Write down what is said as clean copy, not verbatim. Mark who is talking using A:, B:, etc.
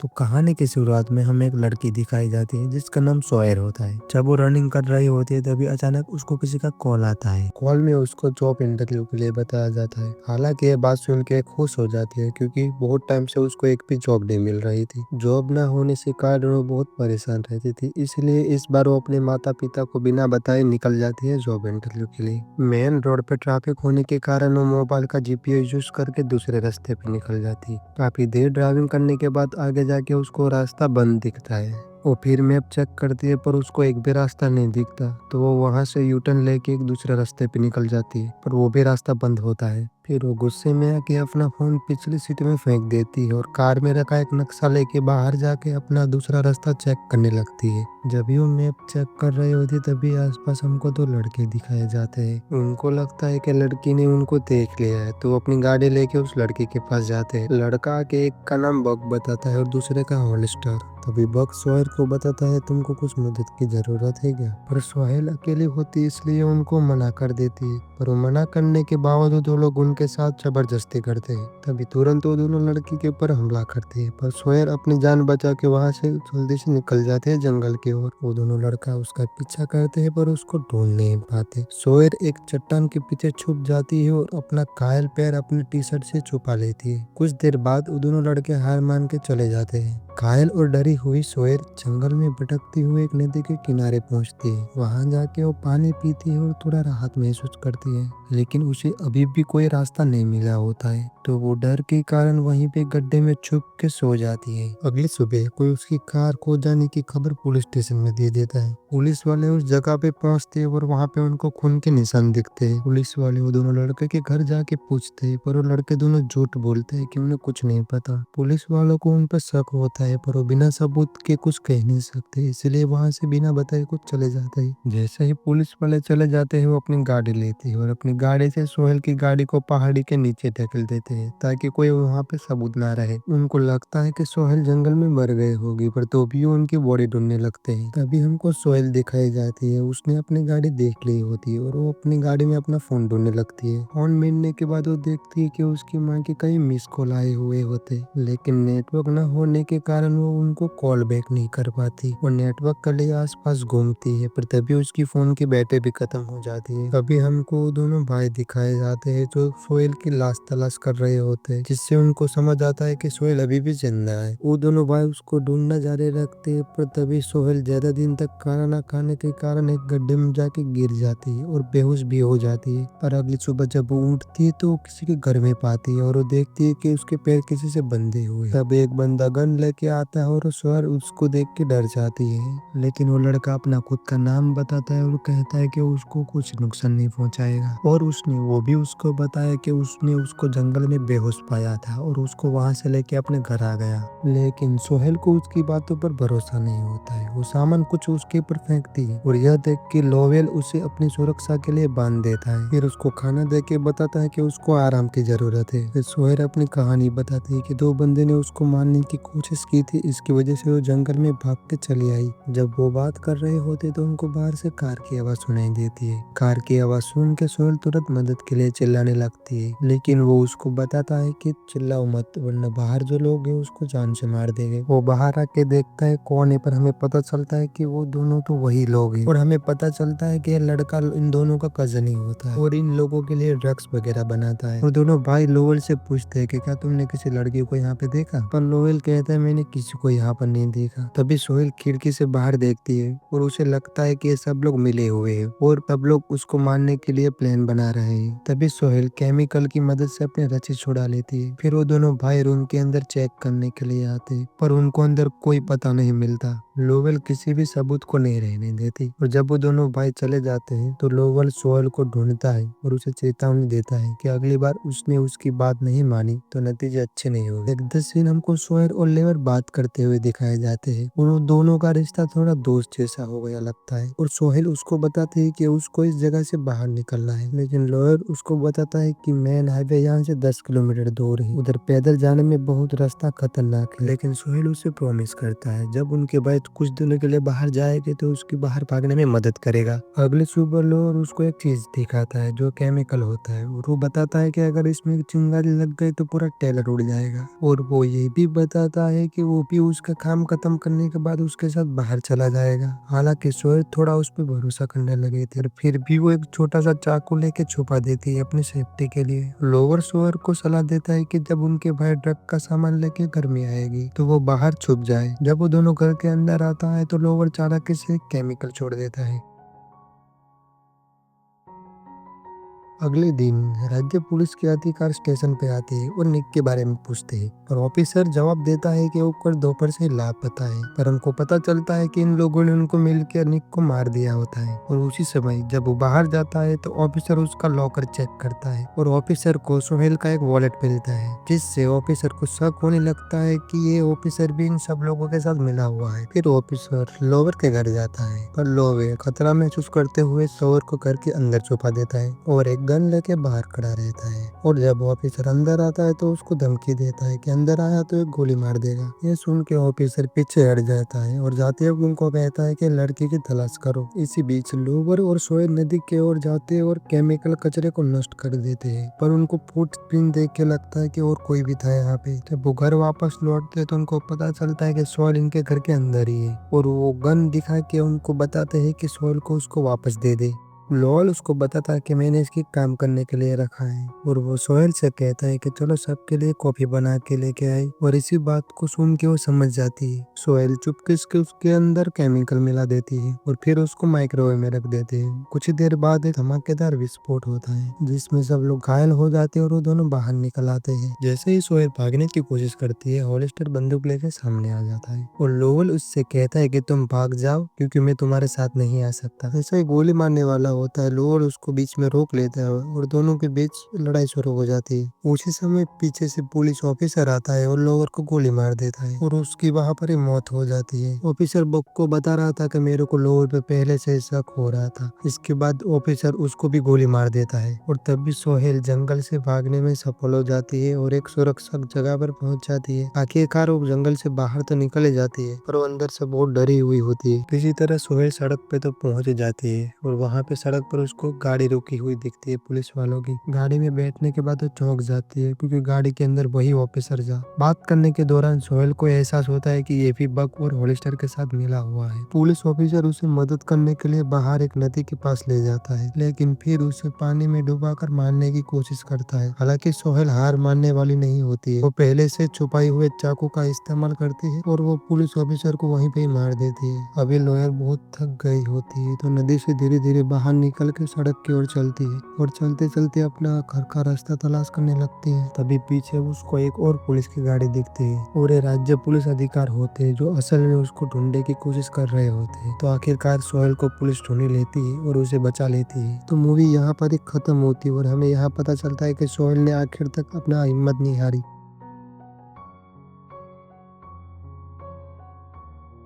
A: तो कहानी की शुरुआत में हमें एक लड़की दिखाई जाती है जिसका नाम सोयर होता है। जब वो रनिंग कर रही होती है तभी अचानक उसको किसी का कॉल आता है। कॉल में उसको जॉब इंटरव्यू के लिए बताया जाता है। हालांकि ये बात सुन के खुश हो जाती है क्योंकि बहुत टाइम से उसको एक भी जॉब नहीं मिल रही थी। जॉब न होने से कारण वो बहुत परेशान रहती थी, इसलिए इस बार वो अपने माता पिता को बिना बताए निकल जाती है जॉब इंटरव्यू के लिए। मेन रोड पे ट्रैफिक होने के कारण वो मोबाइल का जीपीएस यूज करके दूसरे रास्ते पे निकल जाती है। काफी देर ड्राइविंग करने के बाद आगे जाके उसको रास्ता बंद दिखता है। वो फिर मैप चेक करती है पर उसको एक भी रास्ता नहीं दिखता, तो वो वहां से यू टर्न लेके एक दूसरे रास्ते पे निकल जाती है, पर वो भी रास्ता बंद होता है। फिर वो गुस्से में आके अपना फोन पिछली सीट में फेंक देती है और कार में रखा एक नक्शा लेके बाहर जाके अपना दूसरा रास्ता चेक करने लगती है। जब भी वो मैप चेक कर रही होती तभी आसपास हमको दो लड़के दिखाए जाते हैं। उनको लगता है कि लड़की ने उनको देख लिया है, तो वो अपनी गाड़ी लेके उस लड़के के पास जाते हैं। लड़का आके एक का नाम बग बताता है और दूसरे का हॉलस्टर। तभी बग सोहेल को बताता है तुमको कुछ मदद की जरूरत है क्या, पर सोहेल अकेली होती इसलिए उनको मना कर देती है। पर वो मना करने के बावजूद वो लोग उनके साथ जबरदस्ती करते हैं। तभी तुरंत वो दोनों लड़की के ऊपर हमला करते हैं, पर सोहेल अपनी जान बचा के वहां से जल्दी से निकल जाते हैं जंगल की ओर। वो दोनों लड़का उसका पीछा करते हैं पर उसको ढूंढ नहीं पाते। सोहेल एक चट्टान के पीछे छुप जाती है और अपना घायल पैर अपनी टी शर्ट से छुपा लेती है। कुछ देर बाद वो दोनों लड़के हार मान के चले जाते हैं। घायल और डरी हुई सोहेल जंगल में भटकती हुई एक नदी के किनारे पहुंचती है। वहां जाके वो पानी पीती है और थोड़ा राहत महसूस करती है, लेकिन उसे अभी भी कोई रास्ता नहीं मिला होता है, तो वो डर के कारण वहीं पे गड्ढे में छुप के सो जाती है। अगली सुबह कोई उसकी कार खो जाने की खबर पुलिस स्टेशन में दे देता है। पुलिस वाले उस जगह पे पहुंचते हैं और वहां पे उनको खून के निशान दिखते हैं। पुलिस वाले वो दोनों लड़के के घर जाके पूछते हैं, पर वो लड़के दोनों झूठ बोलते हैं कि उन्हें कुछ नहीं पता। पुलिस वालों को उन पर शक होता है, पर वो बिना सबूत के कुछ कह नहीं सकते, इसलिए वहां से बिना बताए कुछ चले जाते हैं। जैसे ही पुलिस वाले चले जाते हैं वो अपनी गाड़ी लेते हैं और अपनी गाड़ी से सोहेल की गाड़ी को पहाड़ी के नीचे ढकेल देते हैं ताकि कोई वहां पे सबूत ना रहे। उनको लगता है कि सोहेल जंगल में मर गई होगी, पर तो भी वो उनकी बॉडी ढूंढने लगते हैं। तभी हमको सोहेल दिखाई जाती है। उसने अपनी गाड़ी देख ली होती है और वो अपनी गाड़ी में अपना फोन ढूंढने लगती है। फोन मिलने के बाद वो देखती है कि उसकी माँ के कई मिस कॉल आए हुए होते, लेकिन नेटवर्क न होने के कारण वो उनको कॉल बैक नहीं कर पाती। वो नेटवर्क के लिए आसपास घूमती है, पर तभी उसकी फोन की बैटरी भी खत्म हो जाती है। तभी हमको वो दोनों भाई दिखाए जाते हैं जो सोहेल की लाश तलाश कर रहे होते हैं, जिससे उनको समझ आता है कि सोहेल अभी भी जिंदा है। वो दोनों भाई उसको ढूंढना जारी रखते हैं, पर तभी सोहेल ज्यादा दिन तक खाना न खाने के कारण एक गड्ढे में जाके गिर जाती है और बेहोश भी हो जाती है। और अगली सुबह जब वो उठती है तो वो किसी के घर में पाती है और वो देखती है कि उसके पैर किसी से बंधे हुए। तब एक बंदा गन लेके आता है और सोहेल उसको देख के डर जाती है, लेकिन वो लड़का अपना खुद का नाम बताता है और कहता है कि उसको कुछ नुकसान नहीं पहुंचाएगा। और उसने वो भी उसको बताया कि उसने उसको जंगल में बेहोश पाया था और उसको वहां से लेके अपने घर आ गया। लेकिन सोहेल को उसकी बातों पर भरोसा नहीं होता है। वो सामान कुछ उसके ऊपर फेंकती है और यह देख के लोवेल उसे अपनी सुरक्षा के लिए बांध देता है। फिर उसको खाना दे के बताता है कि उसको आराम की जरूरत है। फिर सोहेल अपनी कहानी बताती है कि दो बंदे ने उसको मारने की कोशिश की थी, इसकी वजह से वो जंगल में भाग के चली आई। जब वो बात कर रहे होते तो उनको बाहर से कार की आवाज सुनाई देती है। कार की आवाज सुन के सोहेल तुरंत मदद के लिए चिल्लाने लगती है, लेकिन वो उसको बताता है कि चिल्लाओ मत वरना बाहर जो लोग हैं उसको जान से मार देंगे। वो बाहर आके देखता है कौन है, पर हमें पता चलता है कि वो दोनों तो वही लोग हैं। और हमें पता चलता है कि यह लड़का इन दोनों का कजन ही होता है और इन लोगों के लिए ड्रग्स वगैरह बनाता है। और दोनों भाई लोवेल से पूछते हैं कि क्या तुमने किसी लड़की को यहाँ पे देखा, पर लोवेल कहता है मैंने किसी को यहाँ पर नहीं देखा। तभी सोहेल खिड़की से बाहर देखती है और उसे लगता है कि ये सब लोग मिले हुए हैं और सब लोग उसको मारने के लिए प्लान बना रहे हैं। तभी सोहेल केमिकल की मदद से अपने रस्सी छुड़ा लेती है। फिर वो दोनों भाई रूम के अंदर चेक करने के लिए आते हैं, पर उनको अंदर कोई पता नहीं मिलता। लोवेल किसी भी सबूत को नहीं रहने देती और जब वो दोनों भाई चले जाते हैं तो लोवेल सोहेल को ढूंढता है और उसे चेतावनी देता है कि अगली बार उसने उसकी बात नहीं मानी तो नतीजे अच्छे नहीं होंगे। एक दस दिन हमको सोहेल और लेवर बात करते हुए दिखाए जाते हैं और उन दोनों का रिश्ता थोड़ा दोस्त जैसा हो गया लगता है। और सोहेल उसको बताते हैं कि उसको इस जगह से बाहर निकलना है, लेकिन लोवेल उसको बताता है जबकि मेन हाईवे यहाँ से 10 किलोमीटर दूर है। उधर पैदल जाने में बहुत रास्ता खतरनाक है, लेकिन सोहेल उसे प्रॉमिस करता है जब उनके भाई कुछ दिनों के लिए बाहर जाएंगे तो उसकी बाहर भागने में मदद करेगा। अगले सुबह लोअर उसको एक चीज दिखाता है जो केमिकल होता है, और वो बताता है कि अगर इसमें चिंगारी लग गई तो पूरा टेलर उड़ जाएगा। और वो ये भी बताता है कि वो भी उसका काम खत्म करने के बाद उसके साथ बाहर चला जाएगा। हालांकि सोहेल थोड़ा उस पर भरोसा करने लगे थे, फिर भी वो एक छोटा सा चाकू लेके छुपा देती है अपनी सेफ्टी के लिए। लोअर सोहेल को सलाह देता है कि जब उनके भाई ड्रग का सामान लेके घर में आएगी तो वो बाहर छुप जाए। जब वो दोनों घर के अंदर आता है तो लोअर चालाकी से केमिकल छोड़ देता है। अगले दिन राज्य पुलिस के अधिकारी स्टेशन पे आते हैं और निक के बारे में पूछते हैं, पर ऑफिसर जवाब देता है कि वो कल दोपहर से लापता है। पर उनको पता चलता है कि इन लोगों ने उनको मिलकर निक को मार दिया होता है। और उसी समय जब वो बाहर जाता है तो ऑफिसर उसका लॉकर चेक करता है और ऑफिसर को सोहेल का एक वॉलेट मिलता है, जिससे ऑफिसर को शक होने लगता है कि ये ऑफिसर भी इन सब लोगों के साथ मिला हुआ है। फिर ऑफिसर लोअर के घर जाता है, पर लोअर खतरा महसूस करते हुए सोहेल को घर के अंदर छुपा देता है और एक गन लेके बाहर खड़ा रहता है। और जब ऑफिसर अंदर आता है तो उसको धमकी देता है कि अंदर आया तो एक गोली मार देगा। ये सुन के ऑफिसर पीछे हट जाता है और जाते हुए उनको कहता है कि लड़की की तलाश करो। इसी बीच लोअर और सोहेल नदी की ओर जाते और केमिकल कचरे को नष्ट कर देते हैं, पर उनको फुटप्रिंट देख के लगता है कि और कोई भी था यहाँ पे। जब वो घर वापस लौटते तो उनको पता चलता है कि सोहेल इनके घर के अंदर ही है, और वो गन दिखा के उनको बताते हैं कि सोहेल को उसको वापस दे दे। लोअल उसको बताता है कि मैंने इसकी काम करने के लिए रखा है, और वो सोहेल से कहता है कि चलो सबके लिए कॉफी बना के लेके आए। और इसी बात को सुन के वो समझ जाती है। सोहेल चुपके से उसके अंदर केमिकल मिला देती है और फिर उसको माइक्रोवेव में रख देते हैं। कुछ देर बाद एक धमाकेदार विस्फोट होता है जिसमें सब लोग घायल हो जाते हैं और वो दोनों बाहर निकल आते हैं। जैसे ही सोहेल भागने की कोशिश करती है, हॉलिस्टर बंदूक लेके सामने आ जाता है और लोअल उससे कहता है कि तुम भाग जाओ क्योंकि मैं तुम्हारे साथ नहीं आ सकता। ऐसा ही गोली मारने वाला होता है, लोअर उसको बीच में रोक लेता है और दोनों के बीच लड़ाई शुरू हो जाती है। उसी समय पीछे से पुलिस ऑफिसर आता है और लोअर को गोली मार देता है और उसकी वहां पर ही मौत हो जाती है। ऑफिसर बुक को बता रहा था कि मेरे को लोअर पे पहले से शक हो रहा था। इसके बाद ऑफिसर उसको भी गोली मार देता है और तब भी सोहेल जंगल से भागने में सफल हो जाती है और एक सुरक्षित जगह पर पहुंच जाती है। आखिरकार वो जंगल से बाहर तो निकल जाती है, पर वो अंदर से बहुत डरी हुई होती है। किसी तरह सोहेल सड़क पे तो पहुंच जाती है और वहां पे सड़क पर उसको गाड़ी रुकी हुई दिखती है पुलिस वालों की। गाड़ी में बैठने के बाद वो चौंक जाती है क्योंकि गाड़ी के अंदर वही ऑफिसर था। बात करने के दौरान सोहेल को एहसास होता है कि ये भी बक और हॉलिस्टर के साथ मिला हुआ है। पुलिस ऑफिसर उसे मदद करने के लिए बाहर एक नदी के पास ले जाता है, लेकिन फिर उसे पानी में डुबाकर मारने की कोशिश करता है। हालांकि सोहेल हार मानने वाली नहीं होती है। वो पहले से छुपाई हुए चाकू का इस्तेमाल करती है और वो पुलिस ऑफिसर को वहीं पे ही मार देती है। अभी लोअर बहुत थक गई होती है तो नदी से धीरे धीरे बाहर निकल के सड़क की ओर चलती है और चलते चलते अपना घर का रास्ता तलाश करने लगती है। तभी पीछे उसको एक और पुलिस की गाड़ी दिखती है और ये राज्य पुलिस अधिकारी होते हैं जो असल में उसको ढूंढने की कोशिश कर रहे होते हैं। तो आखिरकार सोहेल को पुलिस ढूंढ लेती है और उसे बचा लेती है। तो मूवी यहाँ पर ही खत्म होती है और हमें यहाँ पता चलता है कि सोहेल ने आखिर तक अपना हिम्मत नहीं हारी।